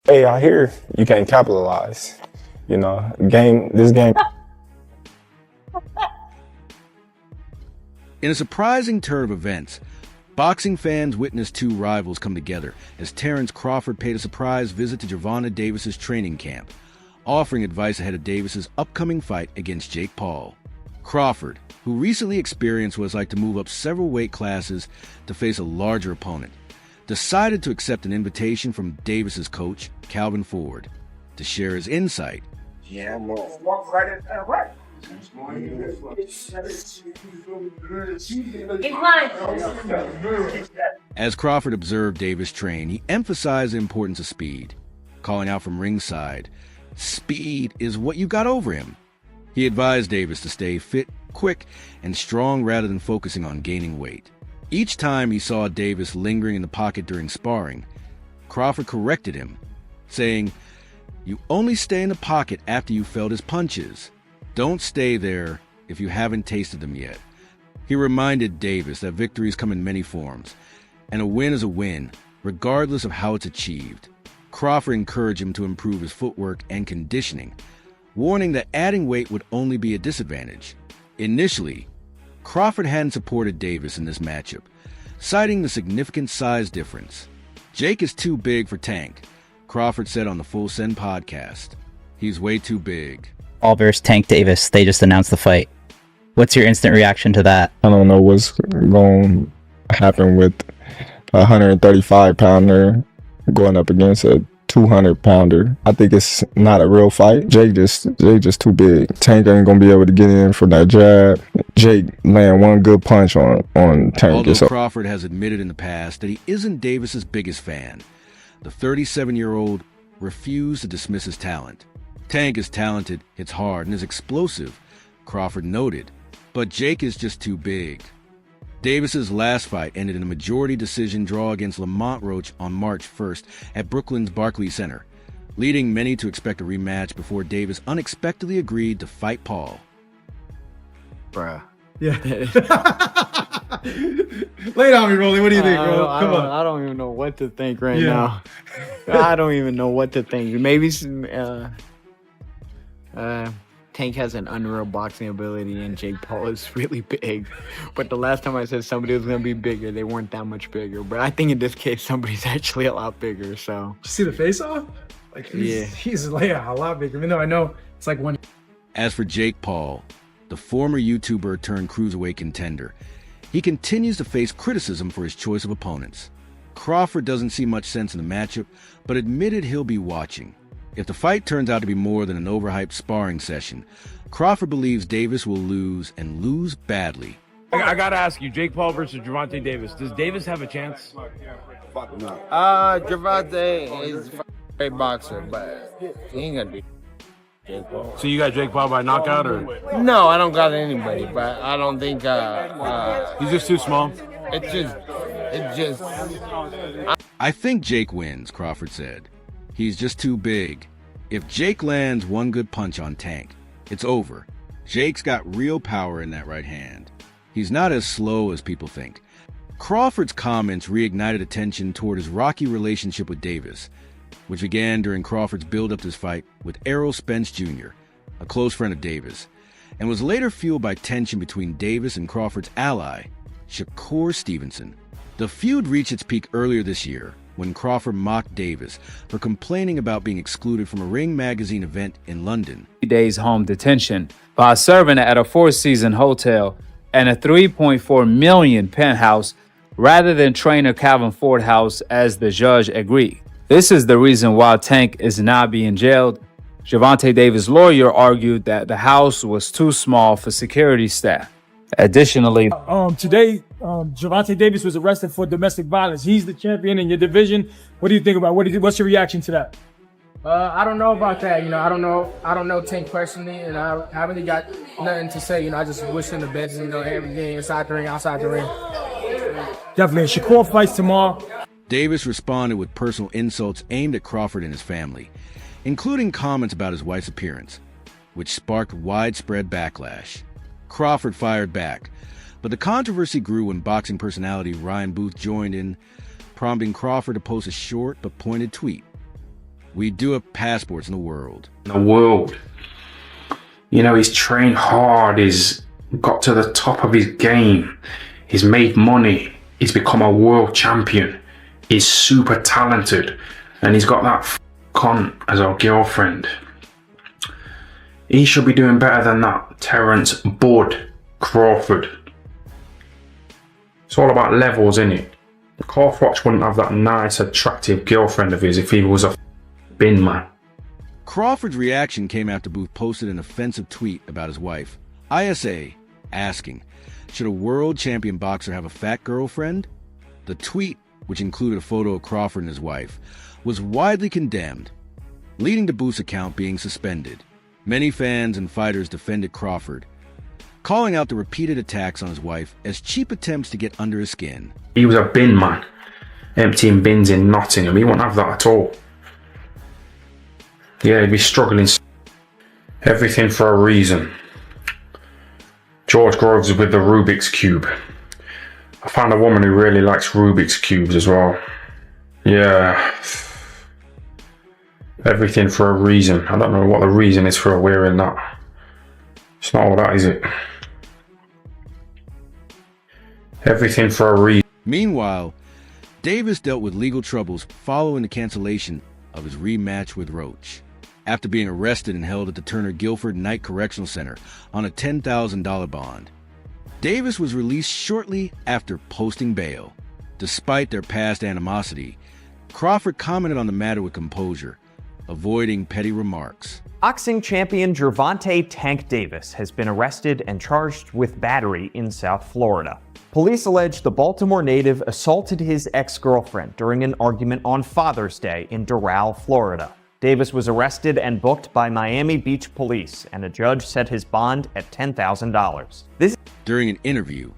Hey, I hear you can't capitalize. This game. In a surprising turn of events, boxing fans witnessed two rivals come together as Terence Crawford paid a surprise visit to Gervonta Davis's training camp, offering advice ahead of Davis's upcoming fight against Jake Paul. Crawford, who recently experienced what it's like to move up several weight classes to face a larger opponent, decided to accept an invitation from Davis's coach, Calvin Ford, to share his insight. Yeah, walk right at that right. As Crawford observed Davis train, he emphasized the importance of speed, calling out from ringside, "Speed is what you got over him." He advised Davis to stay fit, quick, and strong rather than focusing on gaining weight. Each time he saw Davis lingering in the pocket during sparring, Crawford corrected him, saying, "You only stay in the pocket after you felt his punches. Don't stay there if you haven't tasted them yet." He reminded Davis that victories come in many forms, and a win is a win, regardless of how it's achieved. Crawford encouraged him to improve his footwork and conditioning, warning that adding weight would only be a disadvantage. Initially, Crawford hadn't supported Davis in this matchup, citing the significant size difference. "Jake is too big for Tank," Crawford said on the Full Send podcast. "He's way too big." Paul versus Tank Davis. They just announced the fight. What's your instant reaction to that? I don't know what's going to happen with a 135-pounder going up against a 200-pounder. I think it's not a real fight. Jake just too big. Tank ain't gonna be able to get in from that jab. Jake land one good punch on Tank. Although Crawford has admitted in the past that he isn't Davis's biggest fan, the 37-year-old refused to dismiss his talent. Tank is talented, hits hard, and is explosive, Crawford noted, but Jake is just too big. Davis's last fight ended in a majority decision draw against Lamont Roach on March 1st at Brooklyn's Barclays Center, leading many to expect a rematch before Davis unexpectedly agreed to fight Paul. Bruh. Yeah. Lay it on me, Rolly. What do you think, bro? Come on. I don't even know what to think right now. I don't even know what to think. Maybe Tank has an unreal boxing ability and Jake Paul is really big. But the last time I said somebody was going to be bigger, they weren't that much bigger. But I think in this case, somebody's actually a lot bigger, so. Did you see the face-off? Like, he's a lot bigger, even though I know it's like one. As for Jake Paul, the former YouTuber turned cruiserweight contender, he continues to face criticism for his choice of opponents. Crawford doesn't see much sense in the matchup, but admitted he'll be watching. If the fight turns out to be more than an overhyped sparring session, Crawford believes Davis will lose and lose badly. I gotta ask you, Jake Paul versus Gervonta Davis. Does Davis have a chance? Gervonta is a great boxer, but he ain't gonna be Jake Paul. So you got Jake Paul by knockout, or? No, I don't got anybody, but I don't think He's just too small? It's just. I think Jake wins, Crawford said. He's just too big. If Jake lands one good punch on Tank, it's over. Jake's got real power in that right hand. He's not as slow as people think. Crawford's comments reignited attention toward his rocky relationship with Davis, which began during Crawford's build-up to his fight with Errol Spence Jr., a close friend of Davis, and was later fueled by tension between Davis and Crawford's ally, Shakur Stevenson. The feud reached its peak earlier this year when Crawford mocked Davis for complaining about being excluded from a Ring magazine event in London. Days home detention by serving at a four-season hotel and a $3.4 million penthouse rather than trainer Calvin Ford house as the judge agreed. This is the reason why Tank is not being jailed. Gervonta Davis' lawyer argued that the house was too small for security staff. Additionally, Today, Gervonta Davis was arrested for domestic violence. He's the champion in your division. What do you think about what's your reaction to that? I don't know about that. I don't know Tank personally, and I really got nothing to say. I just wish him the best. Everything inside the ring, outside the ring. Definitely. Shakur fights tomorrow. Davis responded with personal insults aimed at Crawford and his family, including comments about his wife's appearance, which sparked widespread backlash. Crawford fired back, but the controversy grew when boxing personality Ryan Booth joined in, prompting Crawford to post a short but pointed tweet. We do have passports in the world. The world. You know, he's trained hard, he's got to the top of his game, he's made money, he's become a world champion, he's super talented, and he's got that cunt as our girlfriend. He should be doing better than that, Terence Bud Crawford. It's all about levels, innit? Crawford wouldn't have that nice, attractive girlfriend of his if he was a bin man. Crawford's reaction came after Booth posted an offensive tweet about his wife. ISA asking, should a world champion boxer have a fat girlfriend? The tweet, which included a photo of Crawford and his wife, was widely condemned, leading to Booth's account being suspended. Many fans and fighters defended Crawford, calling out the repeated attacks on his wife as cheap attempts to get under his skin. He was a bin man, emptying bins in Nottingham. He wouldn't have that at all. Yeah, he'd be struggling. Everything for a reason. George Groves with the Rubik's Cube. I found a woman who really likes Rubik's Cubes as well. Yeah. Everything for a reason. I don't know what the reason is for wearing that. It's not all that, is it? Everything for a reason. Meanwhile, Davis dealt with legal troubles following the cancellation of his rematch with Roach. After being arrested and held at the Turner Guilford Night Correctional Center on a $10,000 bond, Davis was released shortly after posting bail. Despite their past animosity, Crawford commented on the matter with composure, avoiding petty remarks. Boxing champion Gervonta "Tank" Davis has been arrested and charged with battery in South Florida. Police allege the Baltimore native assaulted his ex-girlfriend during an argument on Father's Day in Doral, Florida. Davis was arrested and booked by Miami Beach police, and a judge set his bond at $10,000. During an interview,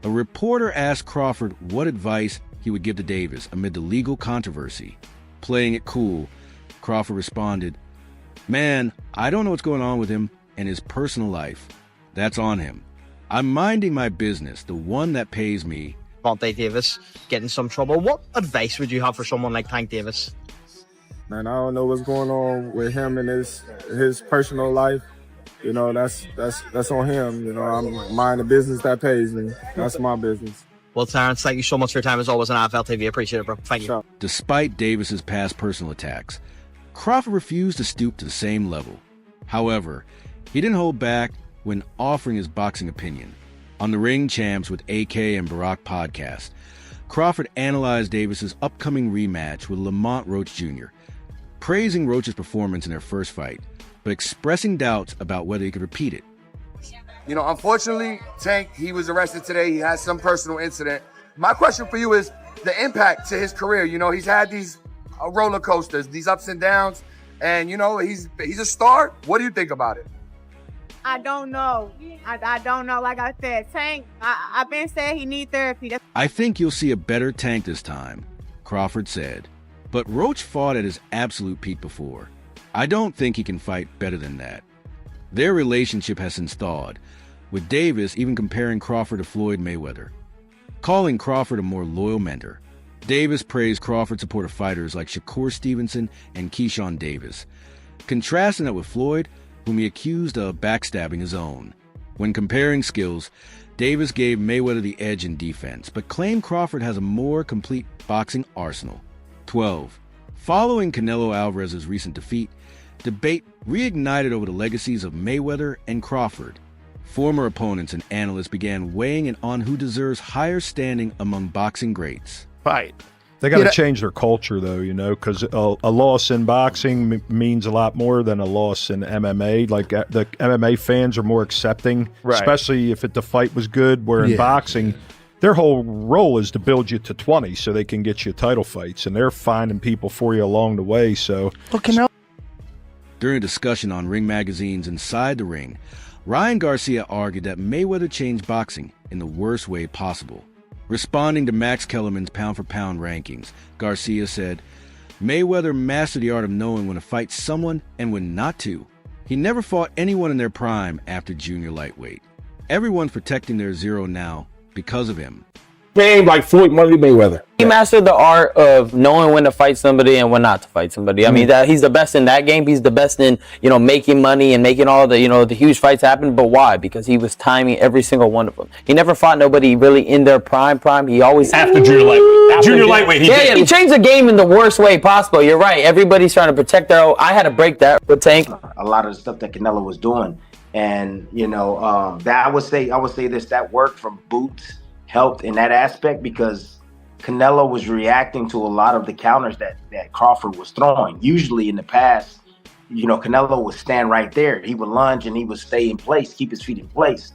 a reporter asked Crawford what advice he would give to Davis amid the legal controversy. Playing it cool, Crawford responded, "Man, I don't know what's going on with him and his personal life. That's on him. I'm minding my business, the one that pays me." Gervonta Davis get in some trouble. What advice would you have for someone like Tank Davis? Man, I don't know what's going on with him and his personal life. You know, that's on him. You know, I'm minding the business that pays me. That's my business. Well, Terence, thank you so much for your time as always on AFL TV. Appreciate it, bro. Thank you. Despite Davis's past personal attacks, Crawford refused to stoop to the same level. However, he didn't hold back when offering his boxing opinion. On the Ring Champs with AK and Barack podcast, Crawford analyzed Davis's upcoming rematch with Lamont Roach Jr., praising Roach's performance in their first fight, but expressing doubts about whether he could repeat it. You know, unfortunately, Tank, he was arrested today. He had some personal incident. My question for you is the impact to his career. You know, he's had these roller coasters, these ups and downs, and, you know, he's a star. What do you think about it? I don't know. I don't know. Like I said, Tank, I've been saying he needs therapy. I think you'll see a better Tank this time, Crawford said. But Roach fought at his absolute peak before. I don't think he can fight better than that. Their relationship has since thawed, with Davis even comparing Crawford to Floyd Mayweather, calling Crawford a more loyal mentor. Davis praised Crawford supportive fighters like Shakur Stevenson and Keyshawn Davis, contrasting that with Floyd, whom he accused of backstabbing his own. When comparing skills, Davis gave Mayweather the edge in defense, but claimed Crawford has a more complete boxing arsenal. 12. Following Canelo Alvarez's recent defeat, debate reignited over the legacies of Mayweather and Crawford. Former opponents and analysts began weighing in on who deserves higher standing among boxing greats. Right. They got to change their culture, though, you know, because a loss in boxing means a lot more than a loss in MMA. Like, the MMA fans are more accepting, especially if the fight was good, where in boxing, their whole role is to build you to 20 so they can get you title fights, and they're finding people for you along the way. So, During a discussion on Ring Magazine's Inside the Ring, Ryan Garcia argued that Mayweather changed boxing in the worst way possible. Responding to Max Kellerman's pound-for-pound rankings, Garcia said, Mayweather mastered the art of knowing when to fight someone and when not to. He never fought anyone in their prime after junior lightweight. Everyone's protecting their zero now because of him. Fame like Floyd Money Mayweather. He mastered the art of knowing when to fight somebody and when not to fight somebody. I mean, that he's the best in that game. He's the best in, making money and making all the, the huge fights happen. But why? Because he was timing every single one of them. He never fought nobody really in their prime. He always after junior lightweight. Junior lightweight. He changed the game in the worst way possible. You're right. Everybody's trying to protect their own. I had to break that with Tank. A lot of the stuff that Canelo was doing, and that I would say this, that work from Boots helped in that aspect because Canelo was reacting to a lot of the counters that Crawford was throwing. Usually in the past, Canelo would stand right there. He would lunge and he would stay in place, keep his feet in place.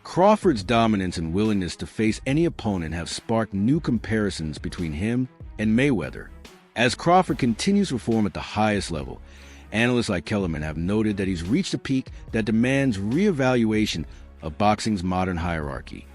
Crawford's dominance and willingness to face any opponent have sparked new comparisons between him and Mayweather. As Crawford continues to perform at the highest level, analysts like Kellerman have noted that he's reached a peak that demands reevaluation of boxing's modern hierarchy.